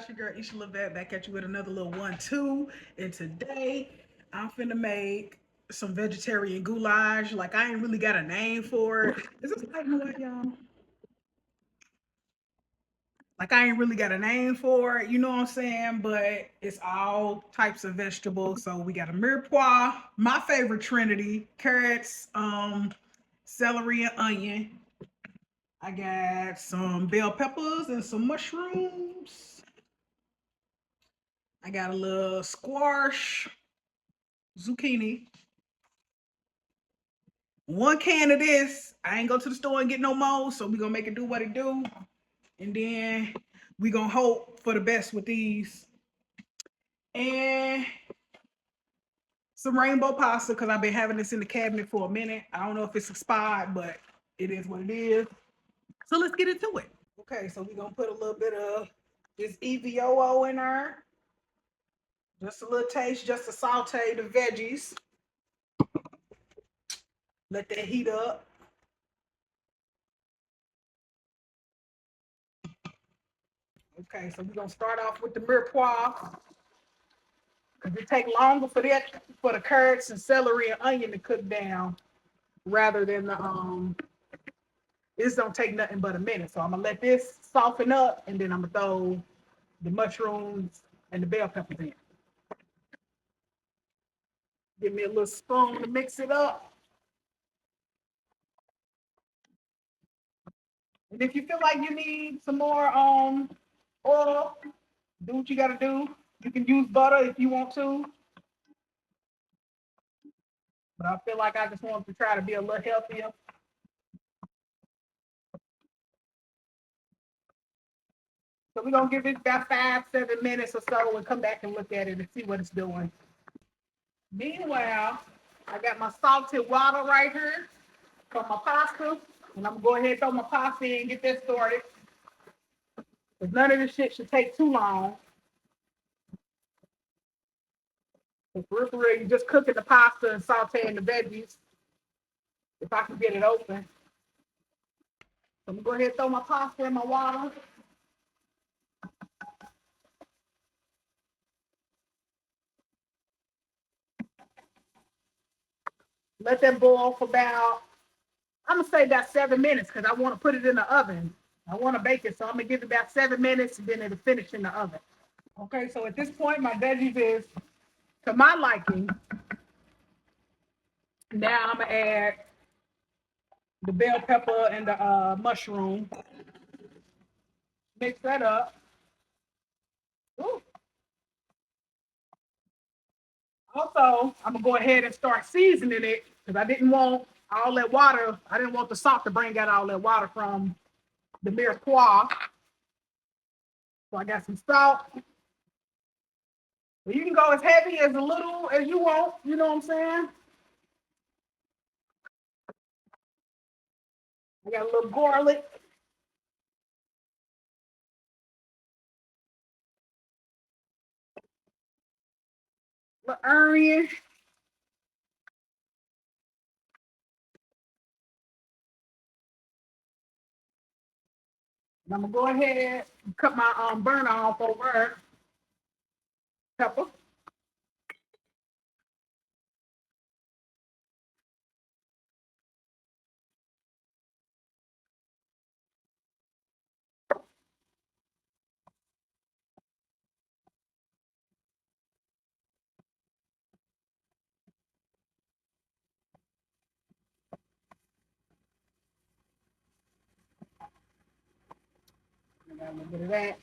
guys, your girl Isha Levette back at you with another little 1-2. And today I'm finna make some vegetarian goulash. Like I ain't really got a name for it. Is this light in the way, y'all? Like I ain't really got a name for it, you know what I'm saying? But it's all types of vegetables. So we got a mirepoix, my favorite trinity, carrots, celery and onion. I got some bell peppers and some mushrooms. I got a little squash, zucchini, one can of this. I ain't go to the store and get no more, so we gonna make it do what it do, and then we gonna hope for the best with these. And some rainbow pasta because I've been having this in the cabinet for a minute. I don't know if it's expired, but it is what it is. So let's get into it. Okay, so we're gonna put a little bit of this EVOO in there. Just a little taste, just to saute the veggies. Let that heat up. Okay, so we're gonna start off with the mirepoix. Cause it take longer for that for the carrots and celery and onion to cook down rather than the this don't take nothing but a minute. So I'm gonna let this soften up and then I'm gonna throw the mushrooms and the bell peppers in. Give me a little spoon to mix it up. And if you feel like you need some more oil, do what you gotta do. You can use butter if you want to, but I feel like I just want to try to be a little healthier. So we're gonna give it about 5, 7 minutes or so and come back and look at it and see what it's doing. Meanwhile, I got my salted water right here for my pasta. And I'm gonna go ahead and throw my pasta in and get that started. Because none of this shit should take too long. If for real, you just cooking the pasta and sauteing the veggies. If I can get it open. So I'm gonna go ahead and throw my pasta in my water. Let that boil for about, I'm gonna say about 7 minutes because I want to put it in the oven. I want to bake it, so I'm gonna give it about 7 minutes and then it'll finish in the oven. Okay, so at this point, my veggies is to my liking. Now I'm gonna add the bell pepper and the mushroom. Mix that up. Ooh. Also, I'm gonna go ahead and start seasoning it because I didn't want all that water. I didn't want the salt to bring out all that water from the mirepoix. So I got some salt. You can go as heavy as a little as you want. You know what I'm saying? I got a little garlic, a little onion. And I'm gonna go ahead and cut my burner off over pepper. I got a little bit of that.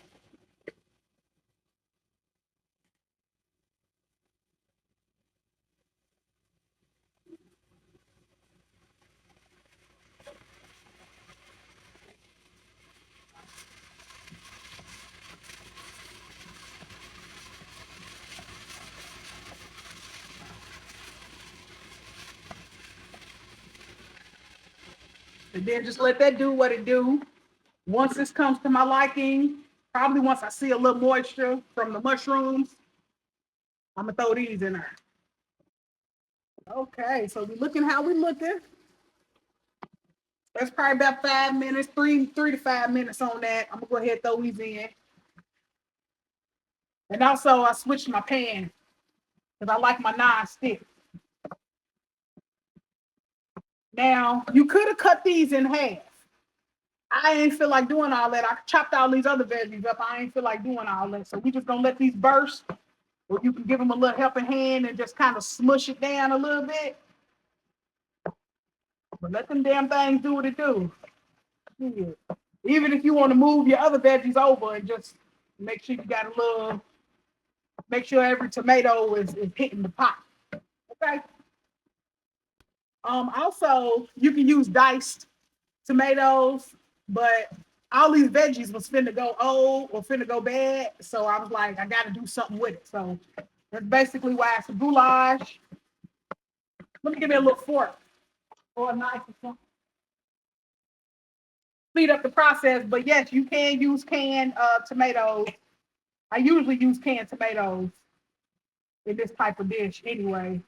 And then just let that do what it do. Once this comes to my liking, probably once I see a little moisture from the mushrooms, I'm gonna throw these in there. Okay, so we looking how we looking. That's probably about 5 minutes, three to 5 minutes on that. I'm gonna go ahead and throw these in. And also, I switched my pan because I like my non-stick. Now, you could have cut these in half. I ain't feel like doing all that. I chopped all these other veggies up. I ain't feel like doing all that. So we just gonna let these burst, or you can give them a little helping hand and just kind of smush it down a little bit. But let them damn things do what it do. Yeah. Even if you want to move your other veggies over and just make sure you got a little, make sure every tomato is hitting the pot. Okay. Also, you can use diced tomatoes, but all these veggies was finna go old or finna go bad. So I was like, I gotta do something with it. So that's basically why it's a goulash. Let me give me a little fork or a knife or something. Speed up the process, but yes, you can use canned tomatoes. I usually use canned tomatoes in this type of dish anyway.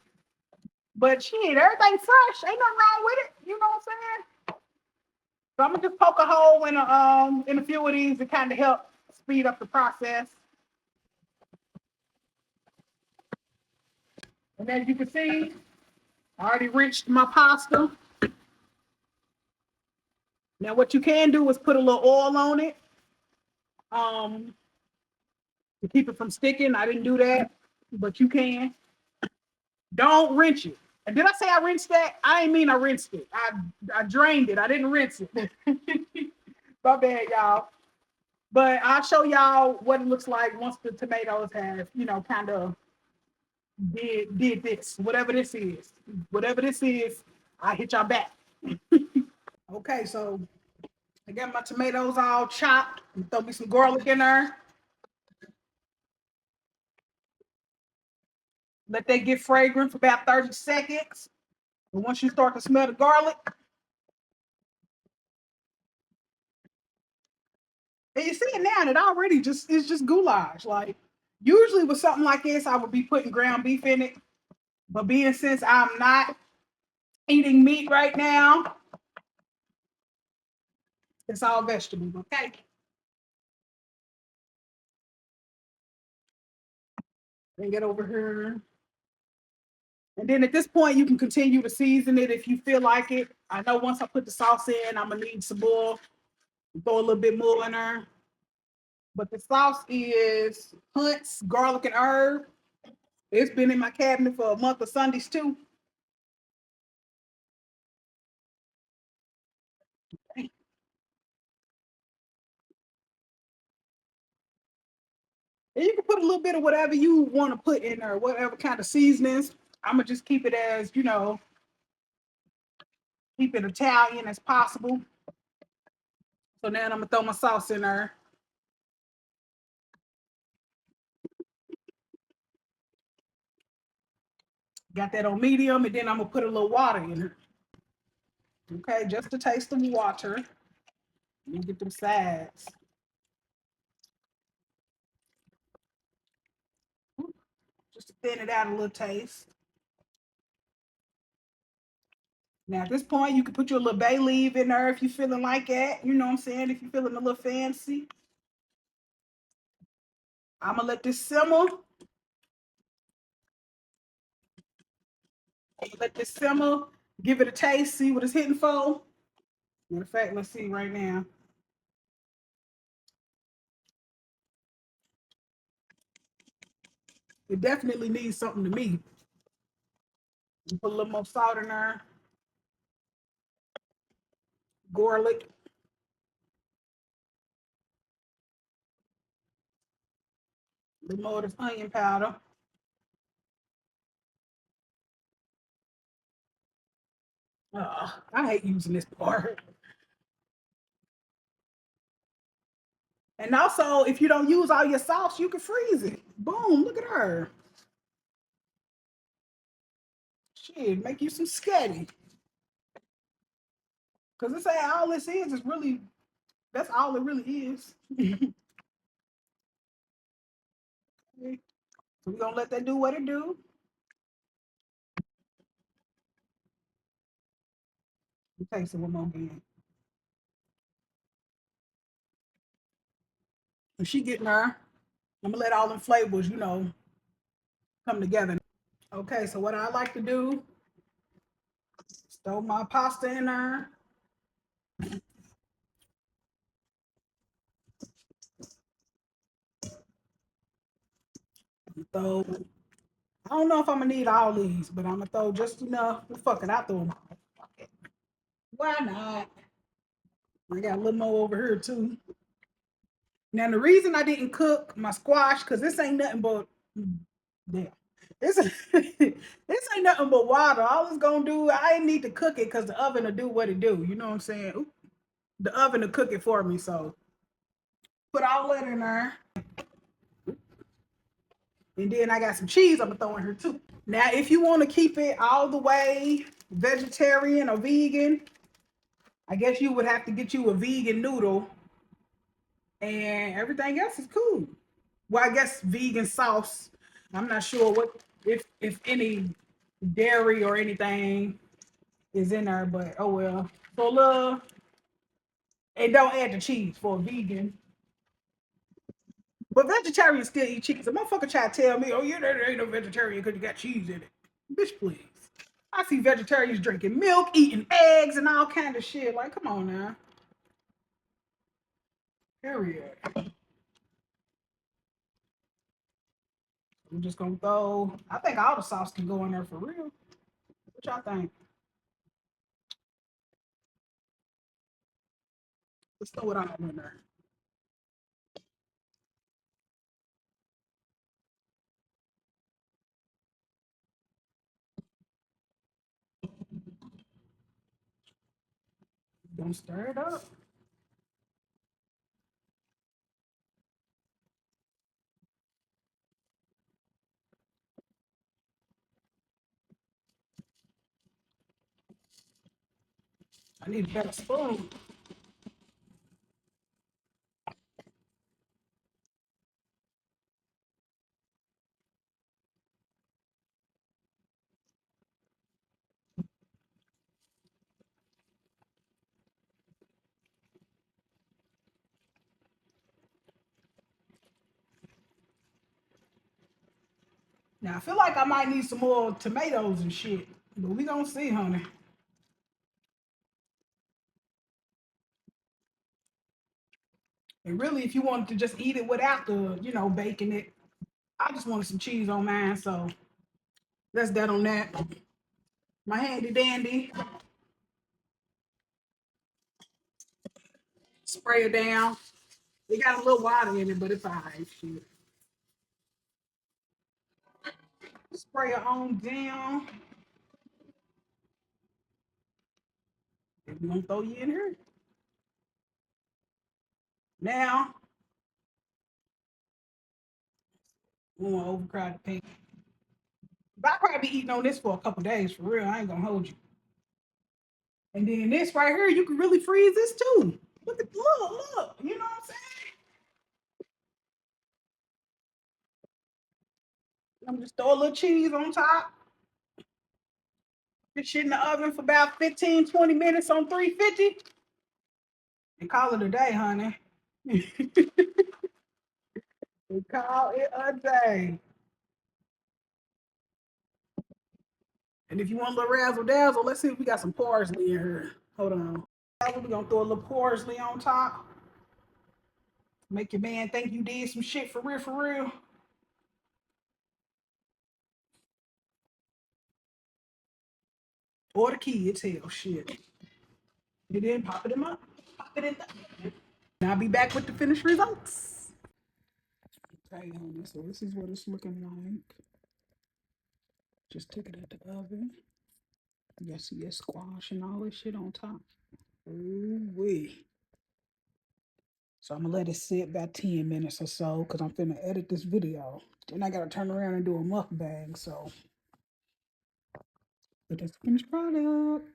But shit, everything fresh. Ain't nothing wrong with it. You know what I'm saying? So I'm gonna just poke a hole in a few of these to kind of help speed up the process. And as you can see, I already rinsed my pasta. Now what you can do is put a little oil on it um, to keep it from sticking. I didn't do that, but you can. Don't rinse it. And did I say I rinsed that? I ain't mean I rinsed it. I drained it. I didn't rinse it. My bad, y'all. But I'll show y'all what it looks like once the tomatoes have, kind of did this, whatever this is. Whatever this is, I hit y'all back. Okay, so I got my tomatoes all chopped. Throw me some garlic in there. Let that get fragrant for about 30 seconds. And once you start to smell the garlic, and you see it now, and it already just it's just goulash. Like usually with something like this, I would be putting ground beef in it. But being since I'm not eating meat right now, it's all vegetables, okay? Bring it over here. And then at this point, you can continue to season it if you feel like it. I know once I put the sauce in, I'm gonna need some more. Throw a little bit more in there. But the sauce is Hunt's garlic and herb. It's been in my cabinet for a month of Sundays too. And you can put a little bit of whatever you want to put in there, whatever kind of seasonings. I'm gonna just keep it as keep it Italian as possible. So now I'm gonna throw my sauce in there. Got that on medium, and then I'm gonna put a little water in it. Okay, just a taste of water. Let me get them sides. Just to thin it out a little taste. Now at this point, you can put your little bay leaf in there if you're feeling like that. You know what I'm saying? If you're feeling a little fancy. I'm gonna let this simmer. Let this simmer. Give it a taste. See what it's hitting for. Matter of fact, let's see right now. It definitely needs something to me. Put a little more salt in there. Garlic. A little more of this onion powder. I hate using this part. And also, if you don't use all your sauce, you can freeze it. Boom, look at her. Shit, make you some sketty. Because this ain't all this is really, that's all it really is. Okay. So we're going to let that do what it do. Okay, so one more again. And she getting her. I'm gonna let all them flavors, come together. Okay, so what I like to do, throw my pasta in there. Throw. I don't know if I'm gonna need all these, but I'm gonna throw just enough. Fuck it, I throw them all. Fuck it. Why not? I got a little more over here too. Now the reason I didn't cook my squash, cause this ain't nothing but yeah. This this ain't nothing but water. All it's gonna do, I ain't need to cook it because the oven will do what it do. You know what I'm saying? Oop, the oven will cook it for me. So put all that in there. And then I got some cheese I'm gonna throw in here too. Now, if you want to keep it all the way vegetarian or vegan, I guess you would have to get you a vegan noodle, and everything else is cool. Well, I guess vegan sauce. I'm not sure what if any dairy or anything is in there, but oh well. So love, and don't add the cheese for a vegan. But vegetarians still eat cheese. A motherfucker try to tell me, oh yeah, there ain't no vegetarian because you got cheese in it. Bitch, please. I see vegetarians drinking milk, eating eggs, and all kind of shit. Like, come on now. Period. We're just gonna throw. I think all the sauce can go in there for real. What y'all think? Let's throw it all in there. Don't stir it up. I need a better spoon. Now I feel like I might need some more tomatoes and shit, but we gonna see, honey. And really, if you wanted to just eat it without the, baking it, I just wanted some cheese on mine, so that's that on that. My handy dandy spray it down. It got a little water in it, but it's alright. Shit. Spray it on down. And we're gonna throw you in here. Now, we want to overcrowd the pan. But I'll probably be eating on this for a couple days for real. I ain't gonna hold you. And then this right here, you can really freeze this too. Look. You know what I'm saying? I'm just throw a little cheese on top. This shit in the oven for about 15, 20 minutes on 350. And call it a day, honey. We call it a day. And if you want a little razzle dazzle, let's see if we got some parsley in here. Hold on. We're gonna throw a little parsley on top. Make your man think you did some shit for real, for real. Or the kids, hell shit. And then pop it in up. Pop it in there. And I'll be back with the finished results. Okay, honey, so this is what it's looking like. Just took it out the oven. You got see that squash and all this shit on top. Ooh wee. So I'm gonna let it sit about 10 minutes or so because I'm finna edit this video. Then I gotta turn around and do a mukbang. So, but that's the finished product.